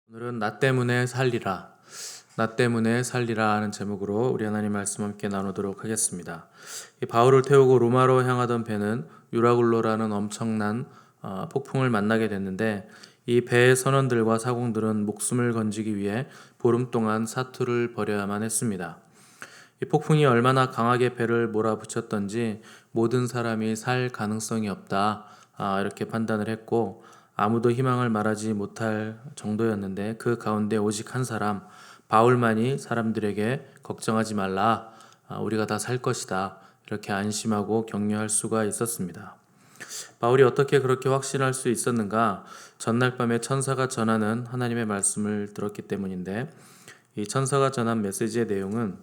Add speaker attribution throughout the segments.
Speaker 1: 오늘은 나 때문에 살리라. 나 때문에 살리라 하는 제목으로 우리 하나님 말씀 함께 나누도록 하겠습니다. 이 바울을 태우고 로마로 향하던 배는 유라굴로라는 엄청난 폭풍을 만나게 됐는데 이 배의 선원들과 사공들은 목숨을 건지기 위해 보름 동안 사투를 벌여야만 했습니다. 이 폭풍이 얼마나 강하게 배를 몰아붙였던지 모든 사람이 살 가능성이 없다, 이렇게 판단을 했고 아무도 희망을 말하지 못할 정도였는데 그 가운데 오직 한 사람 바울만이 사람들에게 걱정하지 말라, 우리가 다 살 것이다, 이렇게 안심하고 격려할 수가 있었습니다. 바울이 어떻게 그렇게 확신할 수 있었는가? 전날 밤에 천사가 전하는 하나님의 말씀을 들었기 때문인데, 이 천사가 전한 메시지의 내용은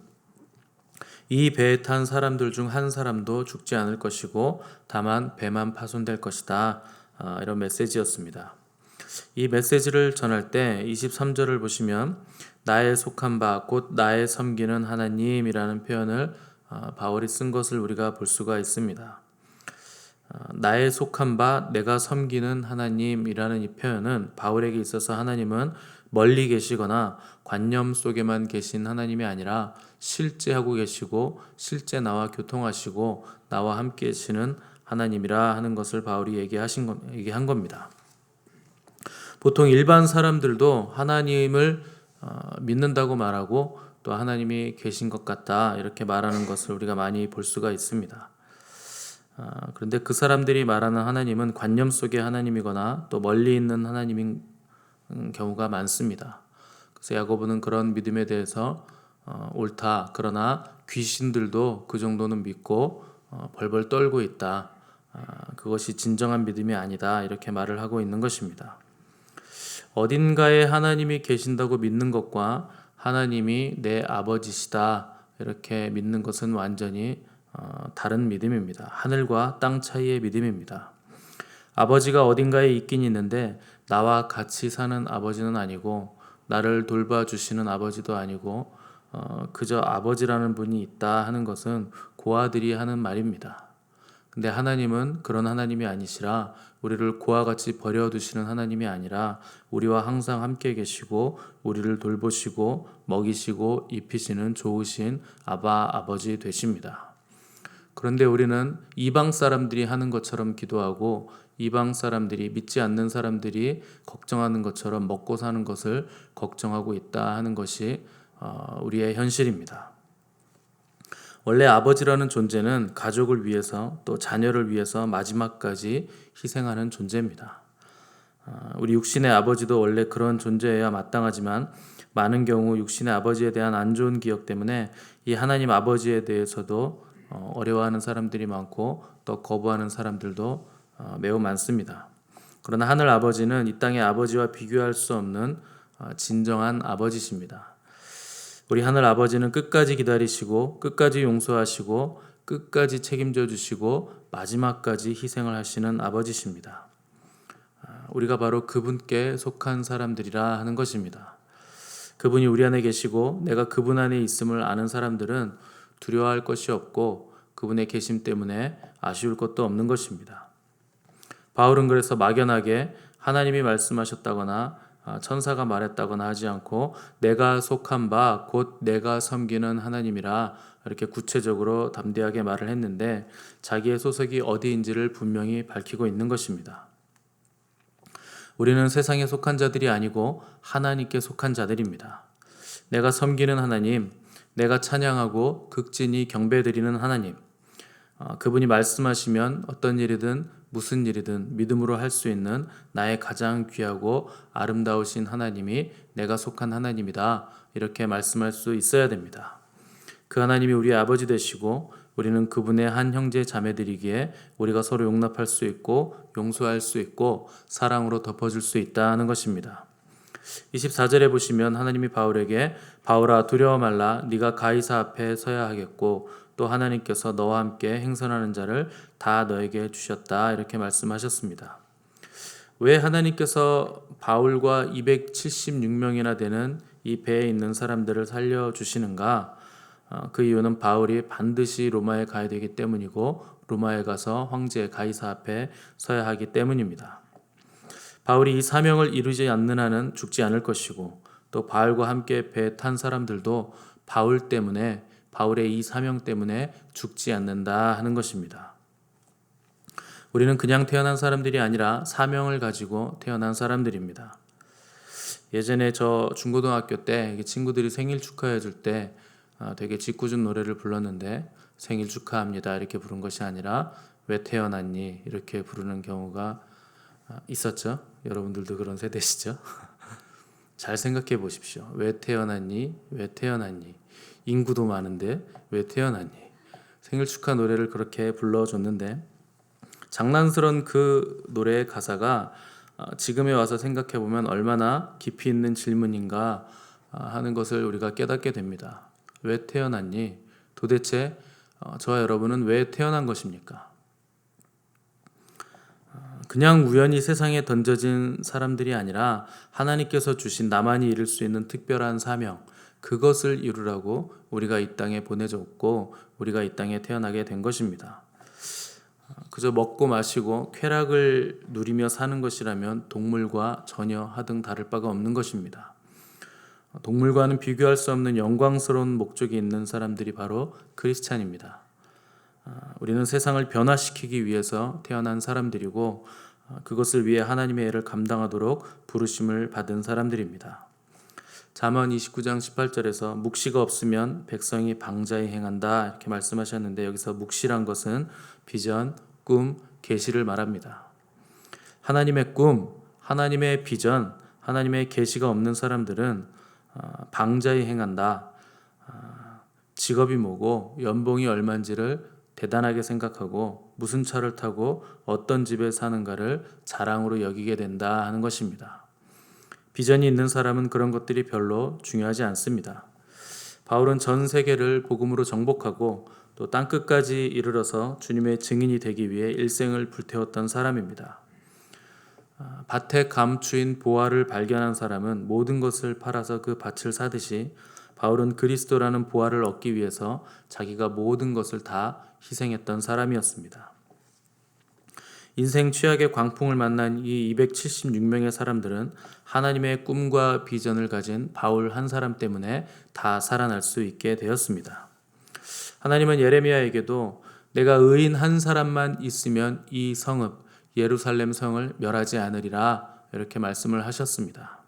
Speaker 1: 이 배에 탄 사람들 중 한 사람도 죽지 않을 것이고 다만 배만 파손될 것이다, 이런 메시지였습니다. 이 메시지를 전할 때 23절을 보시면 나의 속한 바 곧 나의 섬기는 하나님이라는 표현을 바울이 쓴 것을 우리가 볼 수가 있습니다. 나의 속한 바 내가 섬기는 하나님이라는 이 표현은 바울에게 있어서 하나님은 멀리 계시거나 관념 속에만 계신 하나님이 아니라 실제 하고 계시고 실제 나와 교통하시고 나와 함께 계시는 하나님이라 하는 것을 바울이 얘기한 겁니다. 보통 일반 사람들도 하나님을 믿는다고 말하고 또 하나님이 계신 것 같다, 이렇게 말하는 것을 우리가 많이 볼 수가 있습니다. 그런데 그 사람들이 말하는 하나님은 관념 속의 하나님이거나 또 멀리 있는 하나님인 경우가 많습니다. 그래서 야고보는 그런 믿음에 대해서 옳다, 그러나 귀신들도 그 정도는 믿고 벌벌 떨고 있다, 그것이 진정한 믿음이 아니다, 이렇게 말을 하고 있는 것입니다. 어딘가에 하나님이 계신다고 믿는 것과 하나님이 내 아버지시다, 이렇게 믿는 것은 완전히 다른 믿음입니다. 하늘과 땅 차이의 믿음입니다. 아버지가 어딘가에 있긴 있는데 나와 같이 사는 아버지는 아니고 나를 돌봐주시는 아버지도 아니고 그저 아버지라는 분이 있다 하는 것은 고아들이 하는 말입니다. 근데 하나님은 그런 하나님이 아니시라 우리를 고아 같이 버려두시는 하나님이 아니라 우리와 항상 함께 계시고 우리를 돌보시고 먹이시고 입히시는 좋으신 아버지 되십니다. 그런데 우리는 이방 사람들이 하는 것처럼 기도하고 이방 사람들이, 믿지 않는 사람들이 걱정하는 것처럼 먹고 사는 것을 걱정하고 있다 하는 것이 우리의 현실입니다. 원래 아버지라는 존재는 가족을 위해서 또 자녀를 위해서 마지막까지 희생하는 존재입니다. 우리 육신의 아버지도 원래 그런 존재여야 마땅하지만 많은 경우 육신의 아버지에 대한 안 좋은 기억 때문에 이 하나님 아버지에 대해서도 어려워하는 사람들이 많고 또 거부하는 사람들도 매우 많습니다. 그러나 하늘 아버지는 이 땅의 아버지와 비교할 수 없는 진정한 아버지십니다. 우리 하늘 아버지는 끝까지 기다리시고 끝까지 용서하시고 끝까지 책임져 주시고 마지막까지 희생을 하시는 아버지십니다. 우리가 바로 그분께 속한 사람들이라 하는 것입니다. 그분이 우리 안에 계시고 내가 그분 안에 있음을 아는 사람들은 두려워할 것이 없고 그분의 계심 때문에 아쉬울 것도 없는 것입니다. 바울은 그래서 막연하게 하나님이 말씀하셨다거나 천사가 말했다거나 하지 않고 내가 속한 바 곧 내가 섬기는 하나님이라 이렇게 구체적으로 담대하게 말을 했는데 자기의 소속이 어디인지를 분명히 밝히고 있는 것입니다. 우리는 세상에 속한 자들이 아니고 하나님께 속한 자들입니다. 내가 섬기는 하나님, 내가 찬양하고 극진히 경배드리는 하나님, 그분이 말씀하시면 어떤 일이든 무슨 일이든 믿음으로 할 수 있는 나의 가장 귀하고 아름다우신 하나님이 내가 속한 하나님이다, 이렇게 말씀할 수 있어야 됩니다. 그 하나님이 우리의 아버지 되시고 우리는 그분의 한 형제 자매들이기에 우리가 서로 용납할 수 있고 용서할 수 있고 사랑으로 덮어줄 수 있다는 것입니다. 24절에 보시면 하나님이 바울에게 바울아 두려워 말라, 네가 가이사 앞에 서야 하겠고 또 하나님께서 너와 함께 행선하는 자를 다 너에게 주셨다, 이렇게 말씀하셨습니다. 왜 하나님께서 바울과 276명이나 되는 이 배에 있는 사람들을 살려주시는가? 그 이유는 바울이 반드시 로마에 가야 되기 때문이고 로마에 가서 황제 가이사 앞에 서야 하기 때문입니다. 바울이 이 사명을 이루지 않는 한은 죽지 않을 것이고 또 바울과 함께 배 탄 사람들도 바울 때문에 바울의 이 사명 때문에 죽지 않는다 하는 것입니다. 우리는 그냥 태어난 사람들이 아니라 사명을 가지고 태어난 사람들입니다. 예전에 저 중고등학교 때 친구들이 생일 축하해 줄 때 되게 짓궂은 노래를 불렀는데 생일 축하합니다 이렇게 부른 것이 아니라 왜 태어났니 이렇게 부르는 경우가 있었죠. 여러분들도 그런 세대시죠? 잘 생각해 보십시오. 왜 태어났니? 왜 태어났니? 인구도 많은데 왜 태어났니? 생일 축하 노래를 그렇게 불러줬는데 장난스러운 그 노래의 가사가 지금에 와서 생각해 보면 얼마나 깊이 있는 질문인가 하는 것을 우리가 깨닫게 됩니다. 왜 태어났니? 도대체 저와 여러분은 왜 태어난 것입니까? 그냥 우연히 세상에 던져진 사람들이 아니라 하나님께서 주신 나만이 이룰 수 있는 특별한 사명, 그것을 이루라고 우리가 이 땅에 보내졌고 우리가 이 땅에 태어나게 된 것입니다. 그저 먹고 마시고 쾌락을 누리며 사는 것이라면 동물과 전혀 하등 다를 바가 없는 것입니다. 동물과는 비교할 수 없는 영광스러운 목적이 있는 사람들이 바로 크리스찬입니다. 우리는 세상을 변화시키기 위해서 태어난 사람들이고 그것을 위해 하나님의 애를 감당하도록 부르심을 받은 사람들입니다. 잠언 29장 18절에서 묵시가 없으면 백성이 방자히 행한다 이렇게 말씀하셨는데 여기서 묵시란 것은 비전, 꿈, 계시를 말합니다. 하나님의 꿈, 하나님의 비전, 하나님의 계시가 없는 사람들은 방자히 행한다. 직업이 뭐고 연봉이 얼마인지를 대단하게 생각하고 무슨 차를 타고 어떤 집에 사는가를 자랑으로 여기게 된다 하는 것입니다. 비전이 있는 사람은 그런 것들이 별로 중요하지 않습니다. 바울은 전 세계를 복음으로 정복하고 또 땅끝까지 이르러서 주님의 증인이 되기 위해 일생을 불태웠던 사람입니다. 밭에 감추인 보화를 발견한 사람은 모든 것을 팔아서 그 밭을 사듯이 바울은 그리스도라는 보화를 얻기 위해서 자기가 모든 것을 다 희생했던 사람이었습니다. 인생 최악의 광풍을 만난 이 276명의 사람들은 하나님의 꿈과 비전을 가진 바울 한 사람 때문에 다 살아날 수 있게 되었습니다. 하나님은 예레미야에게도 내가 의인 한 사람만 있으면 이 성읍 예루살렘 성을 멸하지 않으리라 이렇게 말씀을 하셨습니다.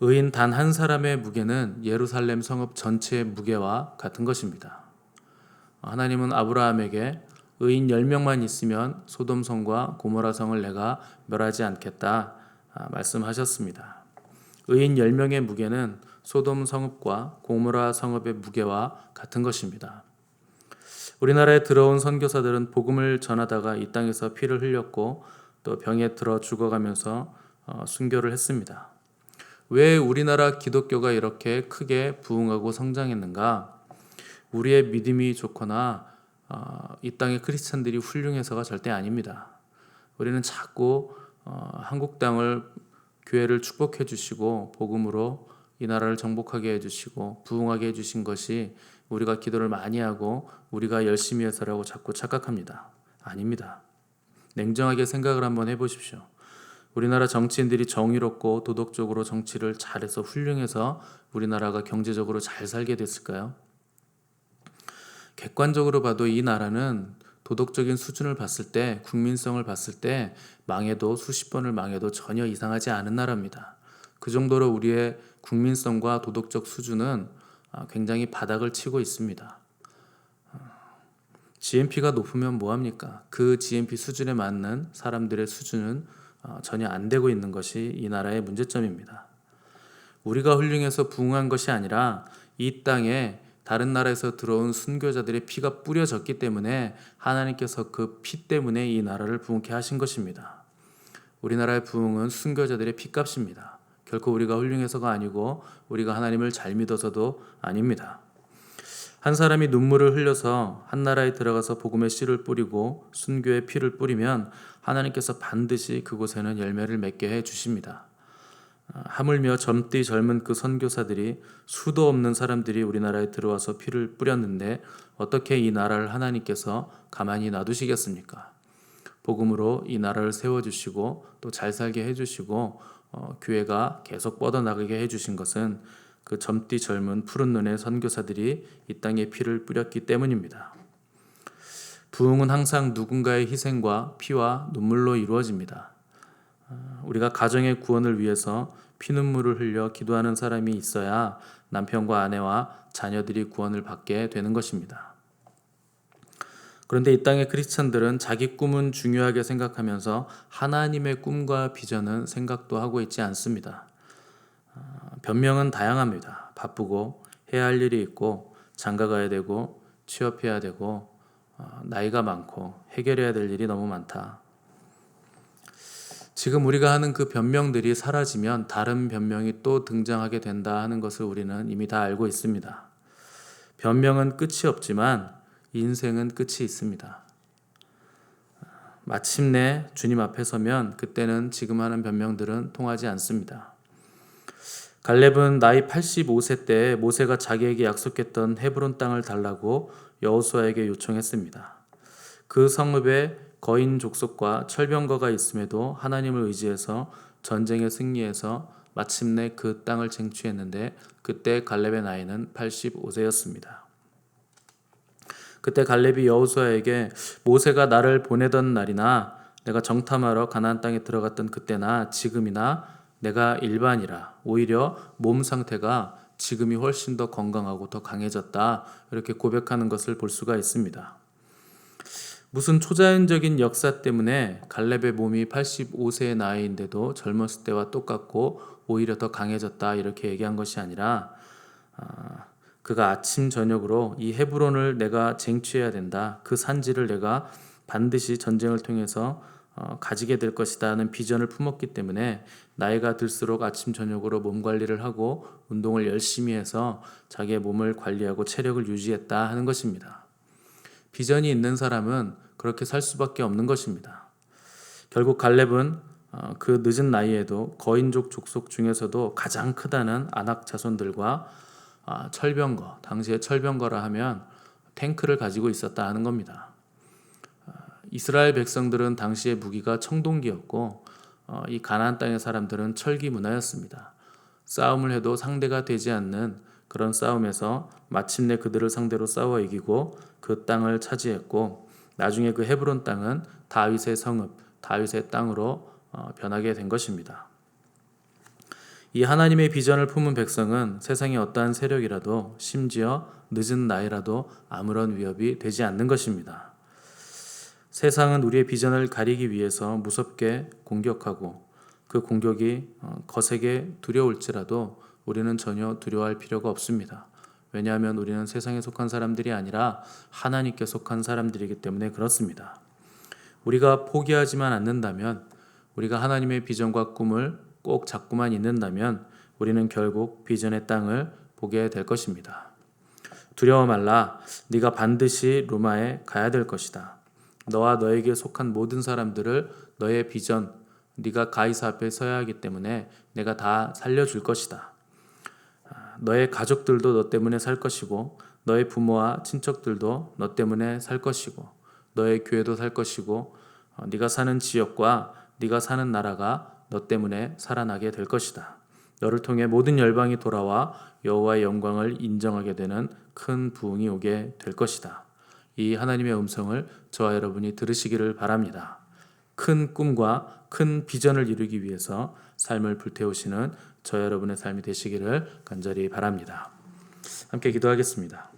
Speaker 1: 의인 단 한 사람의 무게는 예루살렘 성읍 전체의 무게와 같은 것입니다. 하나님은 아브라함에게 의인 10명만 있으면 소돔 성과 고모라 성을 내가 멸하지 않겠다 말씀하셨습니다. 의인 10명의 무게는 소돔 성읍과 고모라 성읍의 무게와 같은 것입니다. 우리나라에 들어온 선교사들은 복음을 전하다가 이 땅에서 피를 흘렸고 또 병에 들어 죽어가면서 순교를 했습니다. 왜 우리나라 기독교가 이렇게 크게 부흥하고 성장했는가? 우리의 믿음이 좋거나 이 땅의 크리스찬들이 훌륭해서가 절대 아닙니다. 우리는 자꾸 한국 땅을 교회를 축복해 주시고 복음으로 이 나라를 정복하게 해주시고 부흥하게 해주신 것이 우리가 기도를 많이 하고 우리가 열심히 해서라고 자꾸 착각합니다. 아닙니다. 냉정하게 생각을 한번 해보십시오. 우리나라 정치인들이 정의롭고 도덕적으로 정치를 잘해서 훌륭해서 우리나라가 경제적으로 잘 살게 됐을까요? 객관적으로 봐도 이 나라는 도덕적인 수준을 봤을 때, 국민성을 봤을 때 망해도 수십 번을 망해도 전혀 이상하지 않은 나라입니다. 그 정도로 우리의 국민성과 도덕적 수준은 굉장히 바닥을 치고 있습니다. GNP가 높으면 뭐합니까? 그 GNP 수준에 맞는 사람들의 수준은 전혀 안 되고 있는 것이 이 나라의 문제점입니다. 우리가 훌륭해서 부흥한 것이 아니라 이 땅에 다른 나라에서 들어온 순교자들의 피가 뿌려졌기 때문에 하나님께서 그 피 때문에 이 나라를 부흥케 하신 것입니다. 우리나라의 부흥은 순교자들의 피값입니다. 결코 우리가 훌륭해서가 아니고 우리가 하나님을 잘 믿어서도 아닙니다. 한 사람이 눈물을 흘려서 한 나라에 들어가서 복음의 씨를 뿌리고 순교의 피를 뿌리면 하나님께서 반드시 그곳에는 열매를 맺게 해 주십니다. 하물며 젊디 젊은 그 선교사들이 수도 없는 사람들이 우리나라에 들어와서 피를 뿌렸는데 어떻게 이 나라를 하나님께서 가만히 놔두시겠습니까? 복음으로 이 나라를 세워주시고 또 잘 살게 해주시고 교회가 계속 뻗어나가게 해주신 것은 그 젊디 젊은 푸른 눈의 선교사들이 이 땅에 피를 뿌렸기 때문입니다. 부흥은 항상 누군가의 희생과 피와 눈물로 이루어집니다. 우리가 가정의 구원을 위해서 피눈물을 흘려 기도하는 사람이 있어야 남편과 아내와 자녀들이 구원을 받게 되는 것입니다. 그런데 이 땅의 크리스찬들은 자기 꿈은 중요하게 생각하면서 하나님의 꿈과 비전은 생각도 하고 있지 않습니다. 변명은 다양합니다. 바쁘고 해야 할 일이 있고 장가 가야 되고 취업해야 되고 나이가 많고 해결해야 될 일이 너무 많다. 지금 우리가 하는 그 변명들이 사라지면 다른 변명이 또 등장하게 된다 하는 것을 우리는 이미 다 알고 있습니다. 변명은 끝이 없지만 인생은 끝이 있습니다. 마침내 주님 앞에 서면 그때는 지금 하는 변명들은 통하지 않습니다. 갈렙은 나이 85세 때 모세가 자기에게 약속했던 헤브론 땅을 달라고 여호수아에게 요청했습니다. 그 성읍에 거인 족속과 철병거가 있음에도 하나님을 의지해서 전쟁에 승리해서 마침내 그 땅을 쟁취했는데 그때 갈렙의 나이는 85세였습니다. 그때 갈렙이 여호수아에게 모세가 나를 보내던 날이나 내가 정탐하러 가나안 땅에 들어갔던 그때나 지금이나 내가 일반이라 오히려 몸 상태가 지금이 훨씬 더 건강하고 더 강해졌다 이렇게 고백하는 것을 볼 수가 있습니다. 무슨 초자연적인 역사 때문에 갈렙의 몸이 85세의 나이인데도 젊었을 때와 똑같고 오히려 더 강해졌다 이렇게 얘기한 것이 아니라 그가 아침 저녁으로 이 헤브론을 내가 쟁취해야 된다. 그 산지를 내가 반드시 전쟁을 통해서 가지게 될 것이다 하는 비전을 품었기 때문에 나이가 들수록 아침 저녁으로 몸 관리를 하고 운동을 열심히 해서 자기의 몸을 관리하고 체력을 유지했다 하는 것입니다. 비전이 있는 사람은 그렇게 살 수밖에 없는 것입니다. 결국 갈렙은 그 늦은 나이에도 거인족 족속 중에서도 가장 크다는 아낙 자손들과 철병거, 당시에 철병거라 하면 탱크를 가지고 있었다 하는 겁니다. 이스라엘 백성들은 당시의 무기가 청동기였고 이 가나안 땅의 사람들은 철기 문화였습니다. 싸움을 해도 상대가 되지 않는 그런 싸움에서 마침내 그들을 상대로 싸워 이기고 그 땅을 차지했고 나중에 그 헤브론 땅은 다윗의 성읍, 다윗의 땅으로 변하게 된 것입니다. 이 하나님의 비전을 품은 백성은 세상의 어떠한 세력이라도 심지어 늦은 나이라도 아무런 위협이 되지 않는 것입니다. 세상은 우리의 비전을 가리기 위해서 무섭게 공격하고 그 공격이 거세게 두려울지라도 우리는 전혀 두려워할 필요가 없습니다. 왜냐하면 우리는 세상에 속한 사람들이 아니라 하나님께 속한 사람들이기 때문에 그렇습니다. 우리가 포기하지만 않는다면, 우리가 하나님의 비전과 꿈을 꼭 잡고만 있는다면 우리는 결국 비전의 땅을 보게 될 것입니다. 두려워 말라. 네가 반드시 로마에 가야 될 것이다. 너와 너에게 속한 모든 사람들을 너의 비전, 네가 가이사 앞에 서야 하기 때문에 내가 다 살려줄 것이다. 너의 가족들도 너 때문에 살 것이고 너의 부모와 친척들도 너 때문에 살 것이고 너의 교회도 살 것이고 네가 사는 지역과 네가 사는 나라가 너 때문에 살아나게 될 것이다. 너를 통해 모든 열방이 돌아와 여호와의 영광을 인정하게 되는 큰 부흥이 오게 될 것이다. 이 하나님의 음성을 저와 여러분이 들으시기를 바랍니다. 큰 꿈과 큰 비전을 이루기 위해서 삶을 불태우시는 저 여러분의 삶이 되시기를 간절히 바랍니다. 함께 기도하겠습니다.